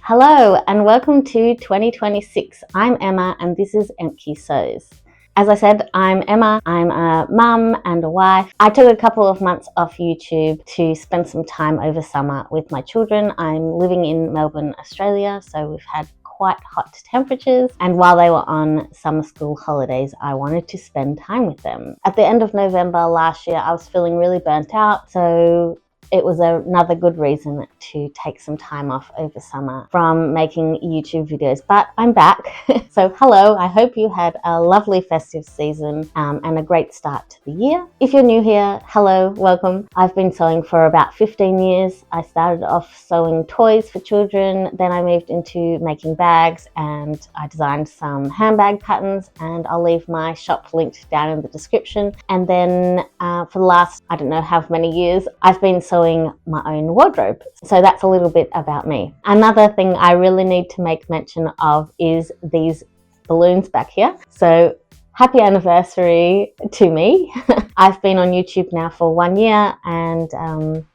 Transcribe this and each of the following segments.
Hello and welcome to 2026. I'm Emma and this is Empty Sews. As I said, I'm Emma. I'm a mum and a wife. I took a couple of months off YouTube to spend some time over summer with my children. I'm living in Melbourne, Australia, so we've had quite hot temperatures, and while they were on summer school holidays, I wanted to spend time with them. At the end of November last year, I was feeling really burnt out, so it was another good reason to take some time off over summer from making YouTube videos, but I'm back. So hello, I hope you had a lovely festive season and a great start to the year. If you're new here, hello, welcome. I've been sewing for about 15 years. I started off sewing toys for children, then I moved into making bags and I designed some handbag patterns, and I'll leave my shop linked down in the description. And then for the last, I don't know how many years, I've been sewing my own wardrobe. So that's a little bit about me. Another thing I really need to make mention of is these balloons back here. So happy anniversary to me. I've been on YouTube now for 1 year and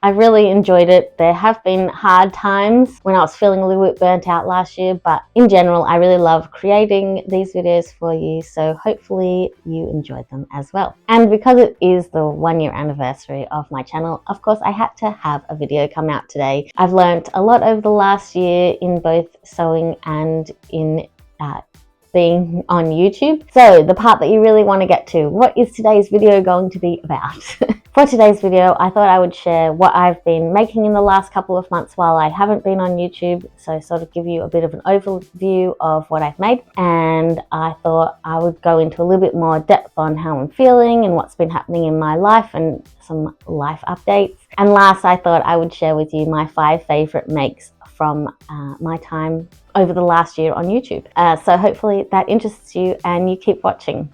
I really enjoyed it. There have been hard times when I was feeling a little bit burnt out last year, but in general, I really love creating these videos for you. So hopefully you enjoyed them as well. And because it is the 1 year anniversary of my channel, of course, I had to have a video come out today. I've learned a lot over the last year in both sewing and in being on YouTube. So the part that you really want to get to, what is today's video going to be about? For today's video, I thought I would share what I've been making in the last couple of months while I haven't been on YouTube. So sort of give you a bit of an overview of what I've made. And I thought I would go into a little bit more depth on how I'm feeling and what's been happening in my life and some life updates. And last, I thought I would share with you my 5 favorite makes from my time over the last year on YouTube. So hopefully that interests you and you keep watching.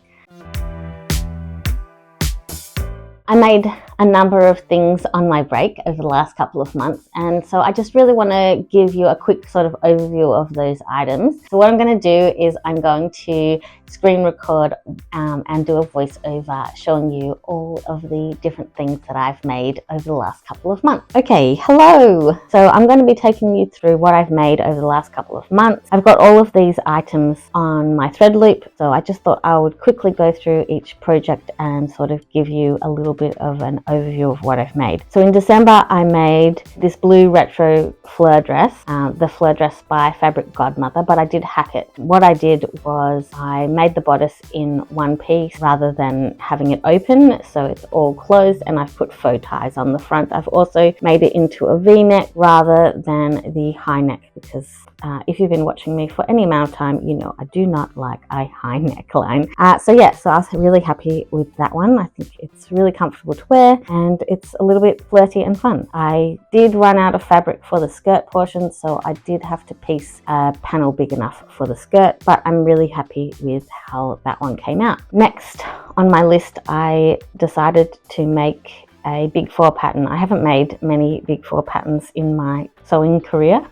I made a number of things on my break over the last couple of months, and so I just really want to give you a quick sort of overview of those items. So what I'm going to do is I'm going to screen record and do a voiceover showing you all of the different things that I've made over the last couple of months. Okay, hello! So I'm going to be taking you through what I've made over the last couple of months. I've got all of these items on my thread loop, so I just thought I would quickly go through each project and sort of give you a little bit of an overview of what I've made. So in December, I made this blue retro Fleur dress, the Fleur dress by Fabric Godmother, but I did hack it. What I did was I made the bodice in one piece rather than having it open, so it's all closed, and I've put faux ties on the front. I've also made it into a V-neck rather than the high neck because if you've been watching me for any amount of time, you know I do not like a high neckline. So I was really happy with that one. I think it's really comfortable to wear and it's a little bit flirty and fun. I did run out of fabric for the skirt portion, so I did have to piece a panel big enough for the skirt, but I'm really happy with how that one came out. Next on my list, I decided to make a big 4 pattern. I haven't made many big 4 patterns in my sewing career.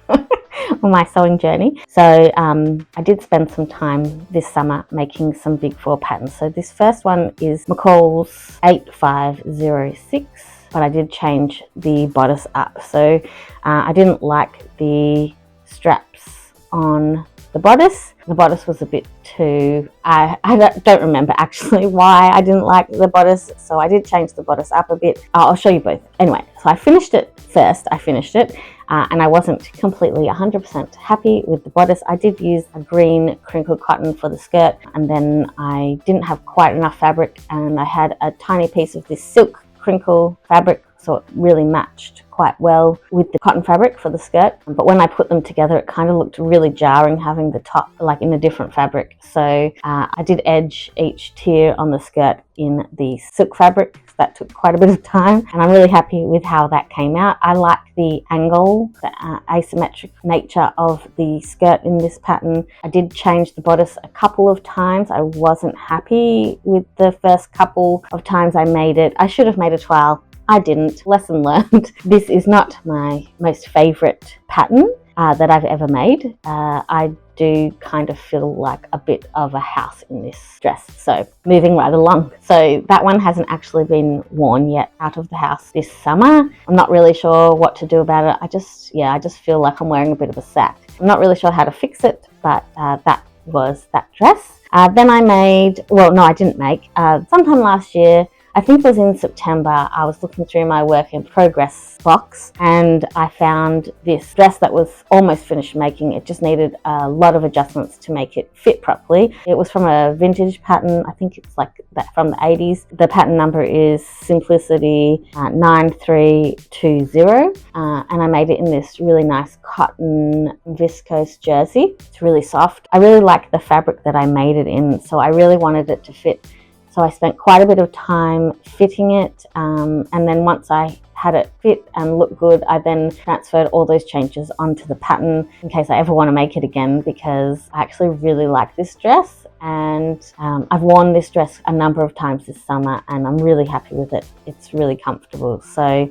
On my sewing journey. So I did spend some time this summer making some big 4 patterns. So this first one is McCall's 8506, but I did change the bodice up. So I didn't like the straps on the bodice. The bodice was a bit too, I don't remember actually why I didn't like the bodice, so I did change the bodice up a bit. I'll show you both. Anyway, so I finished it first, and I wasn't completely 100% happy with the bodice. I did use a green crinkled cotton for the skirt, and then I didn't have quite enough fabric, and I had a tiny piece of this silk crinkle fabric, so it really matched quite well with the cotton fabric for the skirt. But when I put them together, it kind of looked really jarring having the top like in a different fabric. So I did edge each tier on the skirt in the silk fabric. That took quite a bit of time, and I'm really happy with how that came out. I like the angle, the asymmetric nature of the skirt in this pattern. I did change the bodice a couple of times. I wasn't happy with the first couple of times I made it. I should have made a trial. I didn't. Lesson learned. This is not my most favorite pattern that I've ever made. I do kind of feel like a bit of a house in this dress. So moving right along. So that one hasn't actually been worn yet out of the house this summer. I'm not really sure what to do about it. I just feel like I'm wearing a bit of a sack. I'm not really sure how to fix it, but that was that dress. Then I made, well, no, I didn't make, sometime last year, I think it was in September, I was looking through my work in progress box and I found this dress that was almost finished making. It just needed a lot of adjustments to make it fit properly. It was from a vintage pattern. I think it's like that from the 80s. The pattern number is Simplicity 9320, and I made it in this really nice cotton viscose jersey. It's really soft. I really like the fabric that I made it in, so I really wanted it to fit. So I spent quite a bit of time fitting it, and then once I had it fit and look good, I then transferred all those changes onto the pattern in case I ever want to make it again, because I actually really like this dress, and I've worn this dress a number of times this summer and I'm really happy with it. It's really comfortable. So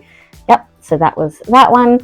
yep, so that was that one.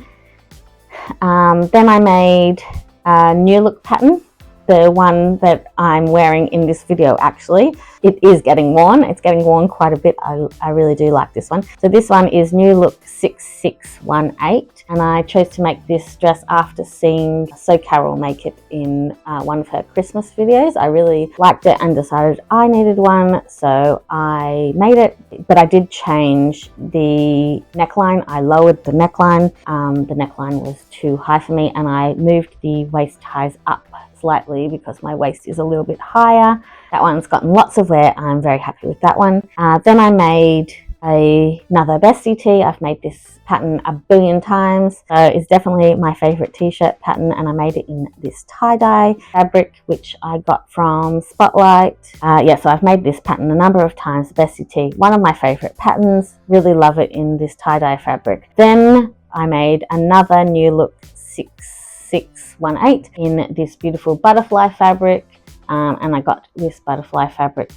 Then I made a new look pattern. The one that I'm wearing in this video, actually, it is getting worn. It's getting worn quite a bit. I really do like this one. So this one is New Look 6618, and I chose to make this dress after seeing So Carol make it in one of her Christmas videos. I really liked it and decided I needed one, so I made it, but I did change the neckline. I lowered the neckline. The neckline was too high for me, and I moved the waist ties up slightly because my waist is a little bit higher. That one's gotten lots of wear. I'm very happy with that one. Then I made another Bestie tee. I've made this pattern a billion times, so it's definitely my favorite t-shirt pattern, and I made it in this tie-dye fabric which I got from Spotlight. So I've made this pattern a number of times. Bestie tee, one of my favorite patterns. Really love it in this tie-dye fabric. Then I made another New Look 6618 in this beautiful butterfly fabric, and I got this butterfly fabric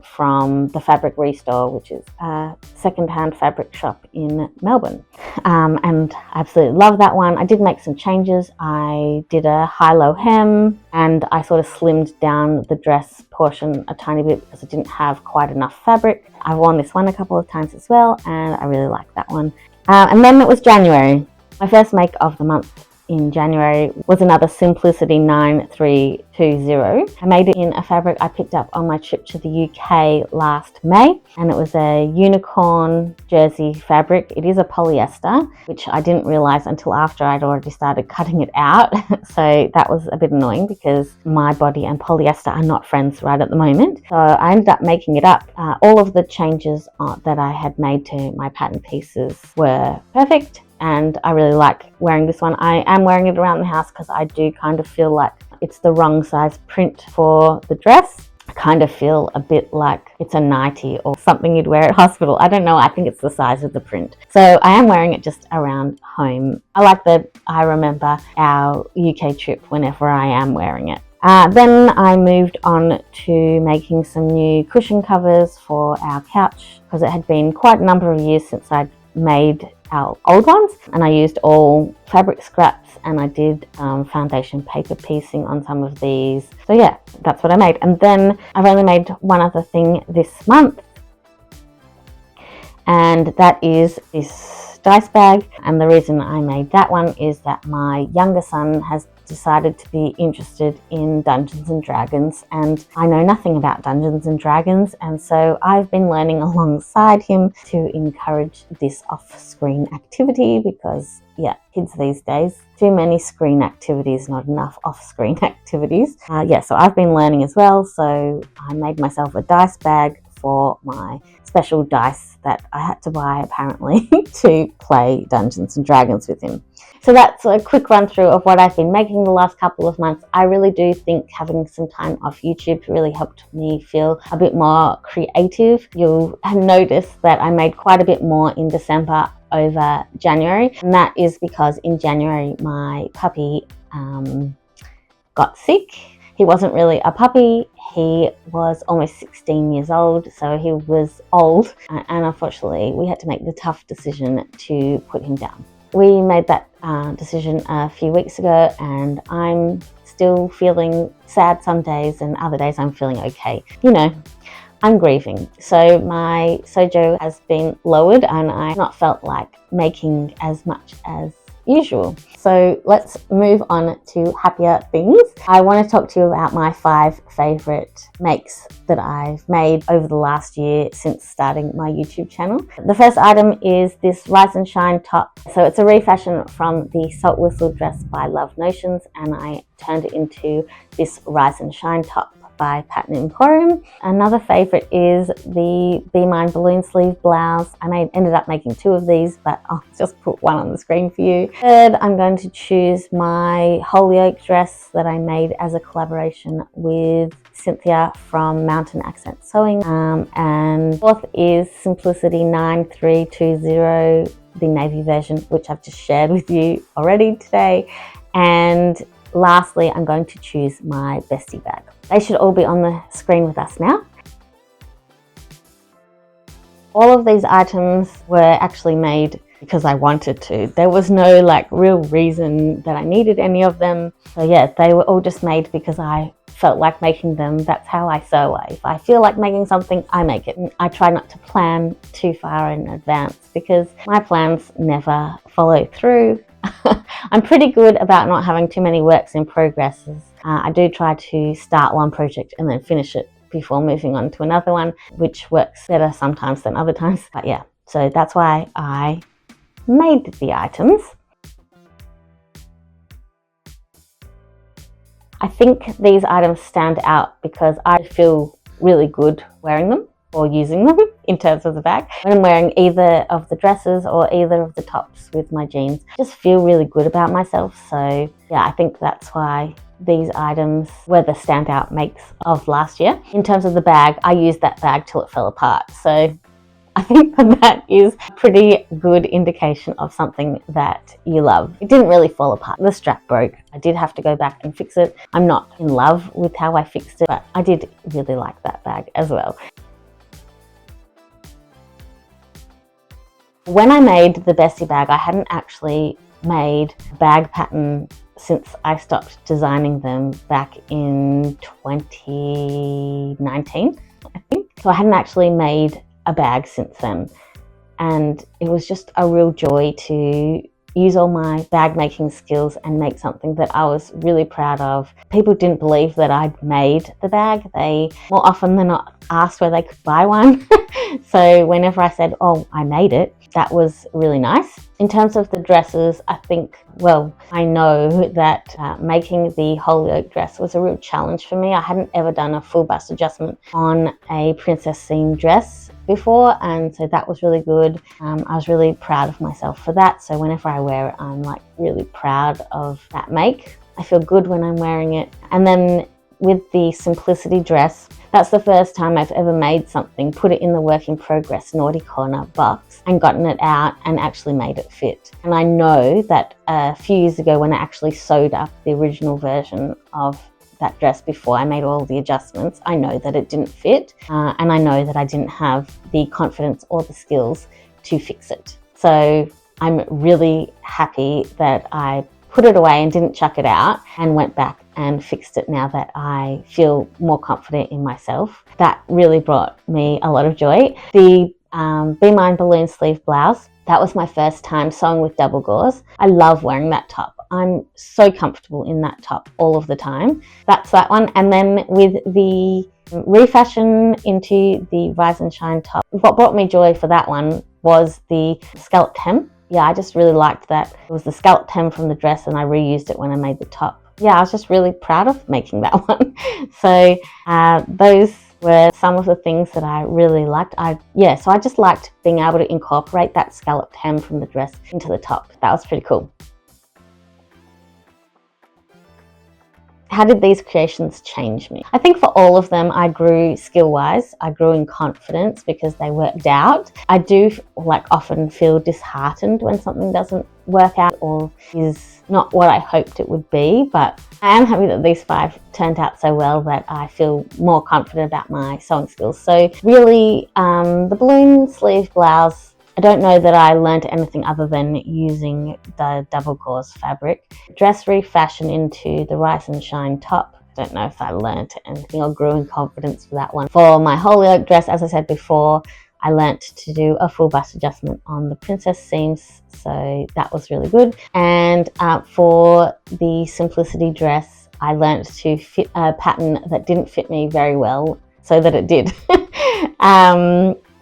from the Fabric Restore, which is a second-hand fabric shop in Melbourne, and I absolutely love that one. I did make some changes. I did a high-low hem and I sort of slimmed down the dress portion a tiny bit because I didn't have quite enough fabric. I've worn this one a couple of times as well, and I really like that one. And then it was January. My first make of the month in January was another Simplicity 9320. I made it in a fabric I picked up on my trip to the UK last May, and it was a unicorn jersey fabric. It is a polyester, which I didn't realise until after I'd already started cutting it out. So that was a bit annoying because my body and polyester are not friends right at the moment. So I ended up making it up. All of the changes that I had made to my pattern pieces were perfect, and I really like wearing this one. I am wearing it around the house because I do kind of feel like it's the wrong size print for the dress. I kind of feel a bit like it's a nightie or something you'd wear at hospital. I don't know, I think it's the size of the print. So I am wearing it just around home. I like that I remember our UK trip whenever I am wearing it. Then I moved on to making some new cushion covers for our couch because it had been quite a number of years since I'd made our old ones, and I used all fabric scraps, and I did foundation paper piecing on some of these. So yeah, that's what I made. And then I've only made one other thing this month, and that is this dice bag. And the reason I made that one is that my younger son has decided to be interested in Dungeons and Dragons, and I know nothing about Dungeons and Dragons, and so I've been learning alongside him to encourage this off-screen activity because yeah, kids these days, too many screen activities, not enough off-screen activities. So I've been learning as well, so I made myself a dice bag for my special dice that I had to buy apparently to play Dungeons and Dragons with him. So that's a quick run through of what I've been making the last couple of months. I really do think having some time off YouTube really helped me feel a bit more creative. You'll notice that I made quite a bit more in December over January, and that is because in January my puppy got sick. He wasn't really a puppy, he was almost 16 years old, so he was old, and unfortunately we had to make the tough decision to put him down. We made that decision a few weeks ago, and I'm still feeling sad some days, and other days I'm feeling okay. You know, I'm grieving. So my sojo has been lowered and I've not felt like making as much as usual. So let's move on to happier things. I want to talk to you about my 5 favorite makes that I've made over the last year since starting my YouTube channel. The first item is this Rise and Shine top. So it's a refashion from the Salt Whistle dress by Love Notions, and I turned it into this Rise and Shine top by Emporium. Another favorite is the Be Mine balloon sleeve blouse. I ended up making 2 of these, but I'll just put one on the screen for you. Third, I'm going to choose my Holyoke dress that I made as a collaboration with Cynthia from Mountain Accent Sewing. And fourth is Simplicity 9320, the navy version, which I've just shared with you already today. And lastly, I'm going to choose my Bestie bag. They should all be on the screen with us now. All of these items were actually made because I wanted to. There was no like real reason that I needed any of them. So yeah, they were all just made because I felt like making them. That's how I sew. If I feel like making something, I make it. And I try not to plan too far in advance because my plans never follow through. I'm pretty good about not having too many works in progresses. I do try to start one project and then finish it before moving on to another one, which works better sometimes than other times. But yeah, so that's why I made the items. I think these items stand out because I feel really good wearing them or using them in terms of the bag. When I'm wearing either of the dresses or either of the tops with my jeans, I just feel really good about myself. So yeah, I think that's why these items were the standout makes of last year. In terms of the bag, I used that bag till it fell apart. So I think that is a pretty good indication of something that you love. It didn't really fall apart. The strap broke. I did have to go back and fix it. I'm not in love with how I fixed it, but I did really like that bag as well. When I made the Bestie bag, I hadn't actually made a bag pattern since I stopped designing them back in 2019, I think. So I hadn't actually made a bag since then. And it was just a real joy to use all my bag making skills and make something that I was really proud of. People didn't believe that I'd made the bag. They more often than not asked where they could buy one. So whenever I said, oh, I made it, that was really nice. In terms of the dresses, I think, well, I know that making the Holyoke dress was a real challenge for me. I hadn't ever done a full bust adjustment on a princess seam dress before, and so that was really good. I was really proud of myself for that. So whenever I wear it, I'm like really proud of that make. I feel good when I'm wearing it. And then with the Simplicity dress, that's the first time I've ever made something, put it in the work in progress naughty corner box and gotten it out and actually made it fit. And I know that a few years ago when I actually sewed up the original version of that dress before I made all the adjustments, I know that it didn't fit, and I know that I didn't have the confidence or the skills to fix it. So I'm really happy that I put it away and didn't chuck it out and went back and fixed it now that I feel more confident in myself. That really brought me a lot of joy. The Be Mine balloon sleeve blouse, that was my first time sewing with double gauze. I love wearing that top. I'm so comfortable in that top all of the time. That's that one. And then with the refashion into the Rise and Shine top, what brought me joy for that one was the scalloped hem. Yeah, I just really liked that. It was the scalloped hem from the dress and I reused it when I made the top. Yeah, I was just really proud of making that one. So those were some of the things that I really liked. So I just liked being able to incorporate that scalloped hem from the dress into the top. That was pretty cool. How did these creations change me? I think for all of them, I grew skill-wise. I grew in confidence because they worked out. I do often feel disheartened when something doesn't work out or is not what I hoped it would be, but I am happy that these 5 turned out so well that I feel more confident about my sewing skills. So really, the balloon sleeve blouse, I don't know that I learned anything other than using the double gauze fabric. Dress refashion into the Rise and Shine top. I don't know if I learned anything or grew in confidence for that one. For my Holyoke dress, as I said before, I learnt to do a full bust adjustment on the princess seams, so that was really good. And for the Simplicity dress, I learnt to fit a pattern that didn't fit me very well, so that it did.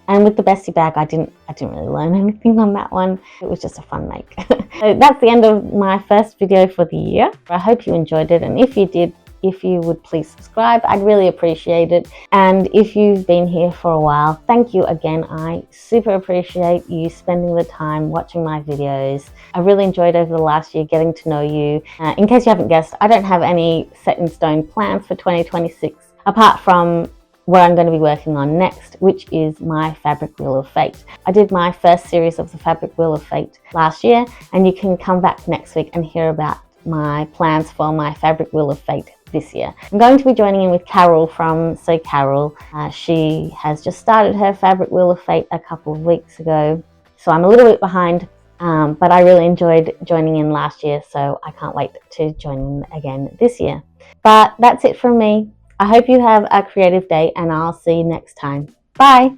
And with the Bestie bag, I didn't really learn anything on that one. It was just a fun make. So that's the end of my first video for the year. I hope you enjoyed it, and if you did, if you would please subscribe, I'd really appreciate it. And if you've been here for a while, thank you again. I super appreciate you spending the time watching my videos. I really enjoyed over the last year getting to know you. In case you haven't guessed, I don't have any set in stone plans for 2026 apart from what I'm going to be working on next, which is my Fabric Wheel of Fate. I did my first series of the Fabric Wheel of Fate last year, and you can come back next week and hear about my plans for my Fabric Wheel of Fate this year. I'm going to be joining in with Carol from So Carol. She has just started her Fabric Wheel of Fate a couple of weeks ago, so I'm a little bit behind, but I really enjoyed joining in last year, so I can't wait to join in again this year. But that's it from me. I hope you have a creative day, and I'll see you next time. Bye!